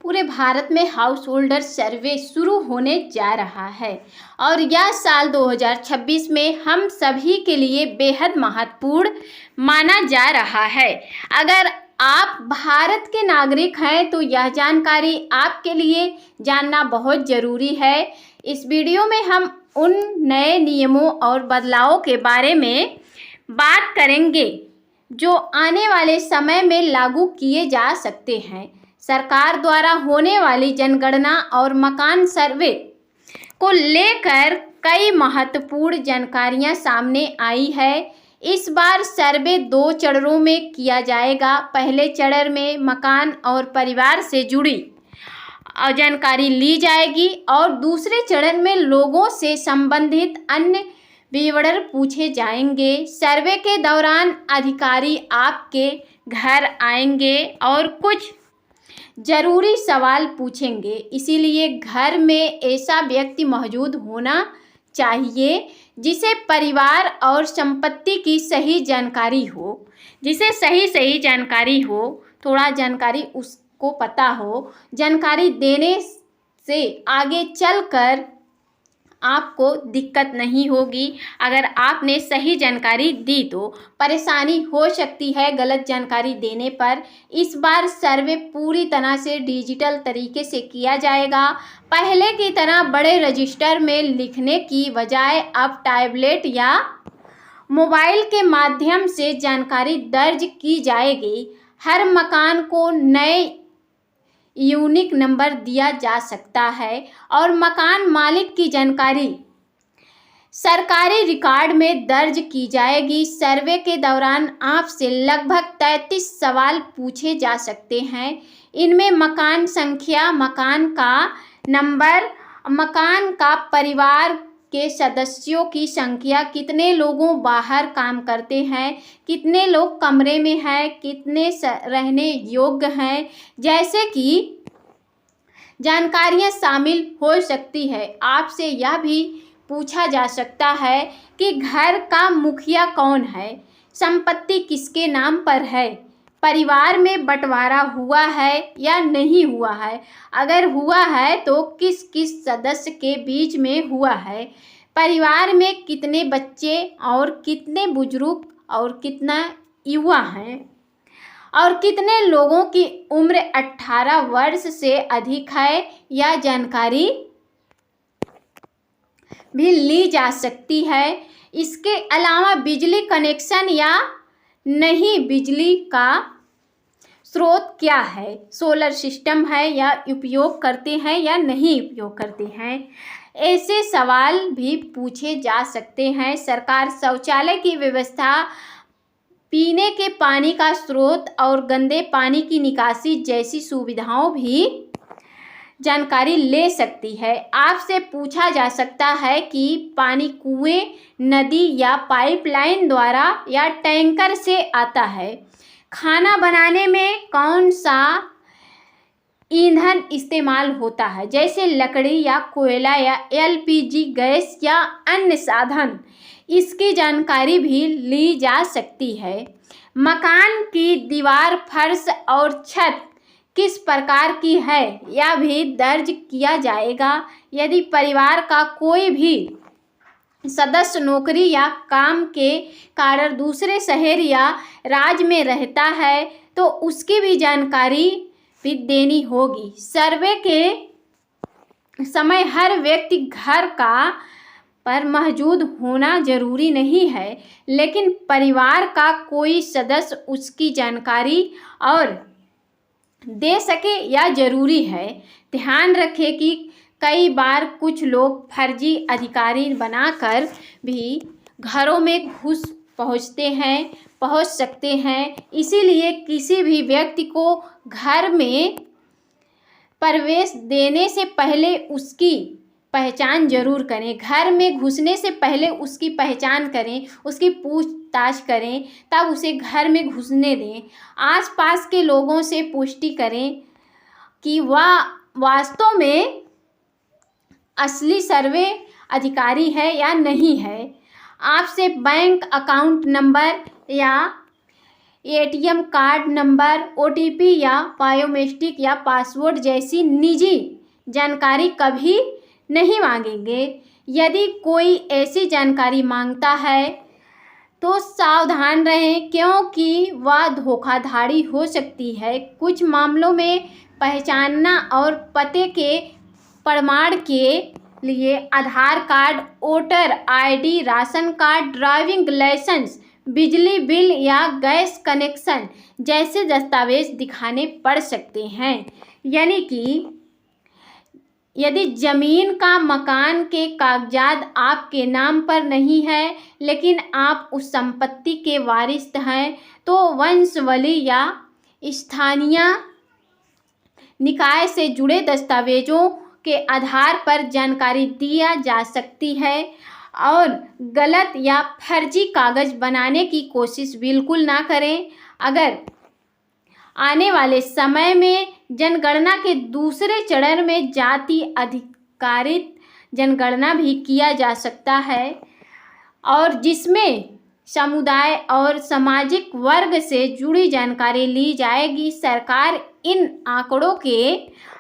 पूरे भारत में house holder सर्वे शुरू होने जा रहा है और यह साल 2026 में हम सभी के लिए बेहद महत्वपूर्ण माना जा रहा है। अगर आप भारत के नागरिक हैं तो यह जानकारी आपके लिए जानना बहुत ज़रूरी है। इस वीडियो में हम उन नए नियमों और बदलावों के बारे में बात करेंगे जो आने वाले समय में लागू किए जा सकते हैं। सरकार द्वारा होने वाली जनगणना और मकान सर्वे को लेकर कई महत्वपूर्ण जानकारियां सामने आई है। इस बार सर्वे 2 चरणों में किया जाएगा। पहले चरण में मकान और परिवार से जुड़ी जानकारी ली जाएगी और दूसरे चरण में लोगों से संबंधित अन्य विवरण पूछे जाएंगे। सर्वे के दौरान अधिकारी आपके घर आएंगे और कुछ जरूरी सवाल पूछेंगे, इसीलिए घर में ऐसा व्यक्ति मौजूद होना चाहिए जिसे परिवार और संपत्ति की सही जानकारी हो, थोड़ा जानकारी उसको पता हो। जानकारी देने से आगे चलकर आपको दिक्कत नहीं होगी। अगर आपने सही जानकारी दी तो परेशानी हो सकती है गलत जानकारी देने पर। इस बार सर्वे पूरी तरह से डिजिटल तरीके से किया जाएगा। पहले की तरह बड़े रजिस्टर में लिखने की बजाय अब टैबलेट या मोबाइल के माध्यम से जानकारी दर्ज की जाएगी। हर मकान को नए यूनिक नंबर दिया जा सकता है और मकान मालिक की जानकारी सरकारी रिकॉर्ड में दर्ज की जाएगी। सर्वे के दौरान आपसे लगभग 33 सवाल पूछे जा सकते हैं। इनमें मकान संख्या, मकान का नंबर, मकान का परिवार के सदस्यों की संख्या, कितने लोगों बाहर काम करते हैं, कितने लोग कमरे में हैं, कितने रहने योग्य हैं, जैसे कि जानकारियां शामिल हो सकती है। आपसे यह भी पूछा जा सकता है कि घर का मुखिया कौन है, संपत्ति किसके नाम पर है, परिवार में बंटवारा हुआ है या नहीं हुआ है, अगर हुआ है तो किस किस सदस्य के बीच में हुआ है, परिवार में कितने बच्चे और कितने बुजुर्ग और कितना युवा हैं और कितने लोगों की उम्र 18 वर्ष से अधिक है। यह जानकारी भी ली जा सकती है। इसके अलावा बिजली कनेक्शन या नहीं, बिजली का स्रोत क्या है, सोलर सिस्टम है या उपयोग करते हैं या नहीं उपयोग करते हैं, ऐसे सवाल भी पूछे जा सकते हैं। सरकार शौचालय की व्यवस्था, पीने के पानी का स्रोत और गंदे पानी की निकासी जैसी सुविधाओं भी जानकारी ले सकती है। आपसे पूछा जा सकता है कि पानी कुएं, नदी या पाइपलाइन द्वारा या टैंकर से आता है, खाना बनाने में कौन सा ईंधन इस्तेमाल होता है, जैसे लकड़ी या कोयला या एलपीजी गैस या अन्य साधन, इसकी जानकारी भी ली जा सकती है। मकान की दीवार, फर्श और छत किस प्रकार की है यह भी दर्ज किया जाएगा। यदि परिवार का कोई भी सदस्य नौकरी या काम के कारण दूसरे शहर या राज्य में रहता है तो उसकी भी जानकारी भी देनी होगी। सर्वे के समय हर व्यक्ति घर पर मौजूद होना जरूरी नहीं है, लेकिन परिवार का कोई सदस्य उसकी जानकारी और दे सके या जरूरी है। ध्यान रखें कि कई बार कुछ लोग फर्जी अधिकारी बनाकर भी घरों में घुस पहुंच सकते हैं, इसीलिए किसी भी व्यक्ति को घर में प्रवेश देने से पहले उसकी पहचान जरूर करें। घर में घुसने से पहले उसकी पहचान करें, उसकी पूछताछ करें, तब उसे घर में घुसने दें। आसपास के लोगों से पुष्टि करें कि वह वास्तव में असली सर्वे अधिकारी है या नहीं है। आपसे बैंक अकाउंट नंबर या एटीएम कार्ड नंबर, ओटीपी या बायोमेट्रिक या पासवर्ड जैसी निजी जानकारी कभी नहीं मांगेंगे। यदि कोई ऐसी जानकारी मांगता है तो सावधान रहें, क्योंकि वह धोखाधड़ी हो सकती है। कुछ मामलों में पहचानना और पते के प्रमाण के लिए Aadhaar card, voter ID, ration card, driving licence, बिजली बिल या गैस कनेक्शन जैसे दस्तावेज दिखाने पड़ सकते हैं। यानी कि यदि ज़मीन का मकान के कागजात आपके नाम पर नहीं है, लेकिन आप उस संपत्ति के वारिस हैं, तो वंशावली या स्थानीय निकाय से जुड़े दस्तावेजों के आधार पर जानकारी दिया जा सकती है। और गलत या फर्जी कागज बनाने की कोशिश बिल्कुल ना करें। अगर आने वाले समय में जनगणना के दूसरे चरण में जाति आधारित जनगणना भी किया जा सकता है, और जिसमें समुदाय और सामाजिक वर्ग से जुड़ी जानकारी ली जाएगी। सरकार इन आंकड़ों के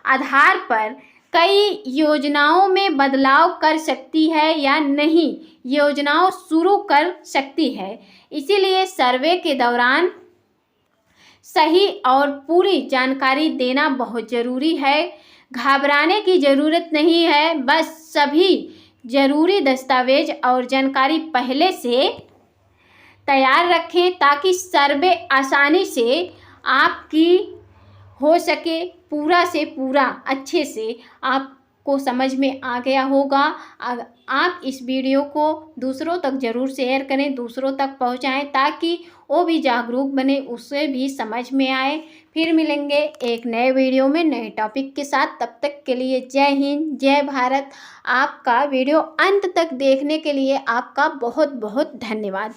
आधार पर कई योजनाओं में बदलाव कर सकती है या नहीं योजनाओं शुरू कर सकती है। इसीलिए सर्वे के दौरान सही और पूरी जानकारी देना बहुत ज़रूरी है। घबराने की ज़रूरत नहीं है, बस सभी ज़रूरी दस्तावेज और जानकारी पहले से तैयार रखें ताकि सर्वे आसानी से आपकी हो सके। पूरा से पूरा अच्छे से आपको समझ में आ गया होगा। आप इस वीडियो को दूसरों तक ज़रूर शेयर करें, दूसरों तक पहुंचाएं, ताकि वो भी जागरूक बने, उससे भी समझ में आए। फिर मिलेंगे एक नए वीडियो में नए टॉपिक के साथ। तब तक के लिए जय हिंद, जय भारत। आपका वीडियो अंत तक देखने के लिए आपका बहुत बहुत धन्यवाद।